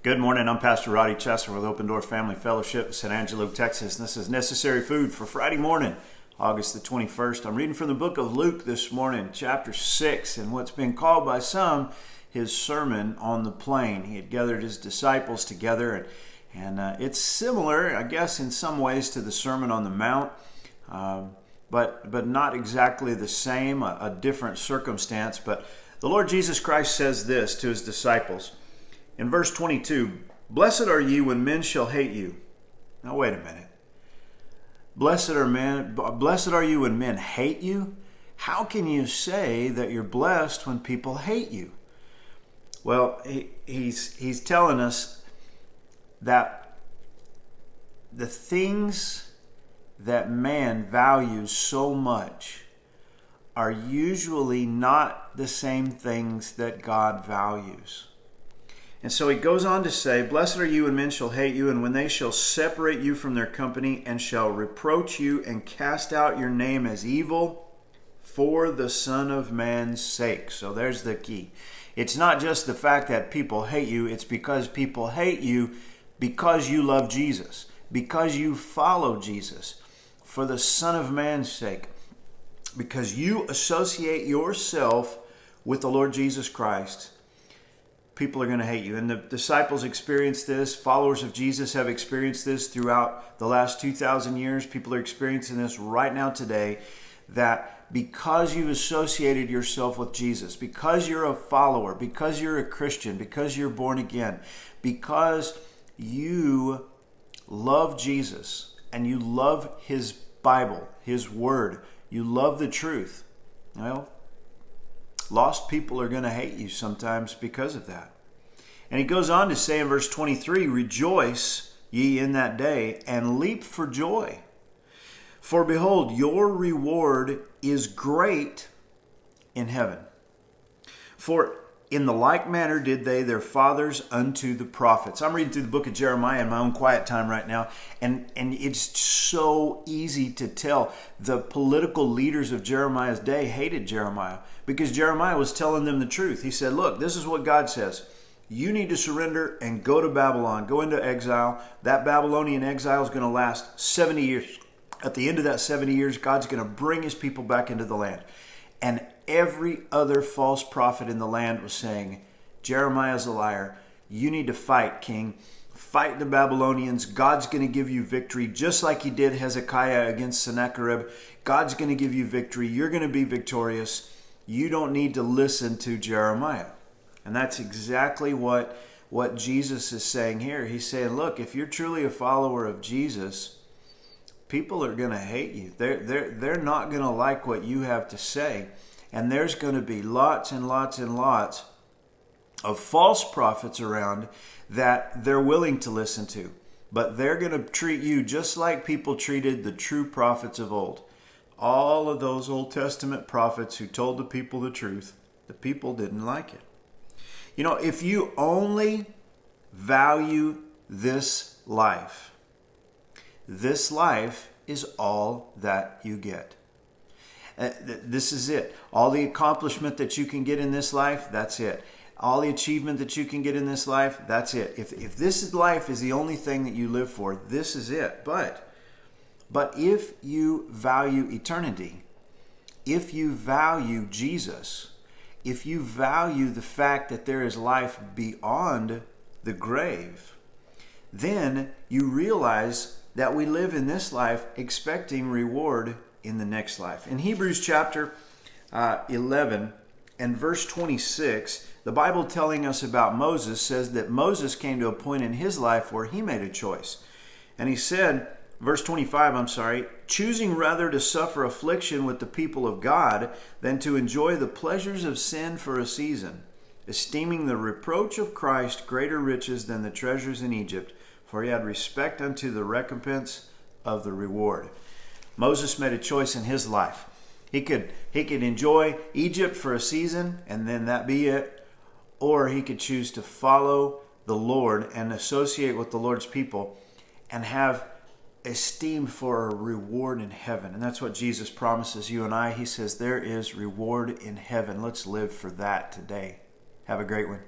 Good morning. I'm Pastor Roddy Chester with Open Door Family Fellowship in San Angelo, Texas. And this is Necessary Food for Friday morning, August the 21st. I'm reading from the book of Luke this morning, chapter 6, and what's been called by some his Sermon on the Plain. He had gathered his disciples together, and it's similar, I guess, in some ways to the Sermon on the Mount, but not exactly the same, a different circumstance. But the Lord Jesus Christ says this to his disciples. In verse 22, "Blessed are you when men shall hate you." Now wait a minute. Blessed are you when men hate you? How can you say that you're blessed when people hate you? Well, he's telling us that the things that man values so much are usually not the same things that God values. And so he goes on to say, "Blessed are you when men shall hate you, and when they shall separate you from their company, and shall reproach you, and cast out your name as evil for the Son of Man's sake." So there's the key. It's not just the fact that people hate you, it's because people hate you because you love Jesus, because you follow Jesus, for the Son of Man's sake, because you associate yourself with the Lord Jesus Christ. People are going to hate you. And the disciples experienced this. Followers of Jesus have experienced this throughout the last 2,000 years. People are experiencing this right now today, that because you've associated yourself with Jesus, because you're a follower, because you're a Christian, because you're born again, because you love Jesus and you love his Bible, his word, you love the truth, well, lost people are going to hate you sometimes because of that. And he goes on to say in verse 23, "Rejoice ye in that day, and leap for joy. For behold, your reward is great in heaven. For in the like manner did they their fathers unto the prophets." I'm reading through the book of Jeremiah in my own quiet time right now, and it's so easy to tell. The political leaders of Jeremiah's day hated Jeremiah because Jeremiah was telling them the truth. He said, look, this is what God says. You need to surrender and go to Babylon, go into exile. That Babylonian exile is going to last 70 years. At the end of that 70 years, God's going to bring his people back into the land. And every other false prophet in the land was saying, Jeremiah's a liar. You need to fight, king. Fight the Babylonians. God's going to give you victory, just like he did Hezekiah against Sennacherib. God's going to give you victory. You're going to be victorious. You don't need to listen to Jeremiah. And that's exactly what Jesus is saying here. He's saying, look, if you're truly a follower of Jesus, people are going to hate you. They're not going to like what you have to say. And there's going to be lots and lots and lots of false prophets around that they're willing to listen to. But they're going to treat you just like people treated the true prophets of old. All of those Old Testament prophets who told the people the truth, the people didn't like it. You know, if you only value this life is all that you get. This is it. All the accomplishment that you can get in this life, that's it. All the achievement that you can get in this life, that's it. If this life is the only thing that you live for, this is it. But if you value eternity, if you value Jesus, if you value the fact that there is life beyond the grave, then you realize that we live in this life expecting reward in the next life. In Hebrews chapter 11 and verse 26, the Bible telling us about Moses says that Moses came to a point in his life where he made a choice. And he said, verse 25, choosing rather to suffer affliction with the people of God than to enjoy the pleasures of sin for a season, esteeming the reproach of Christ greater riches than the treasures in Egypt, for he had respect unto the recompense of the reward. Moses made a choice in his life. He could enjoy Egypt for a season and then that be it, or he could choose to follow the Lord and associate with the Lord's people and have esteem for a reward in heaven. And that's what Jesus promises you and I. He says there is reward in heaven. Let's live for that today. Have a great one.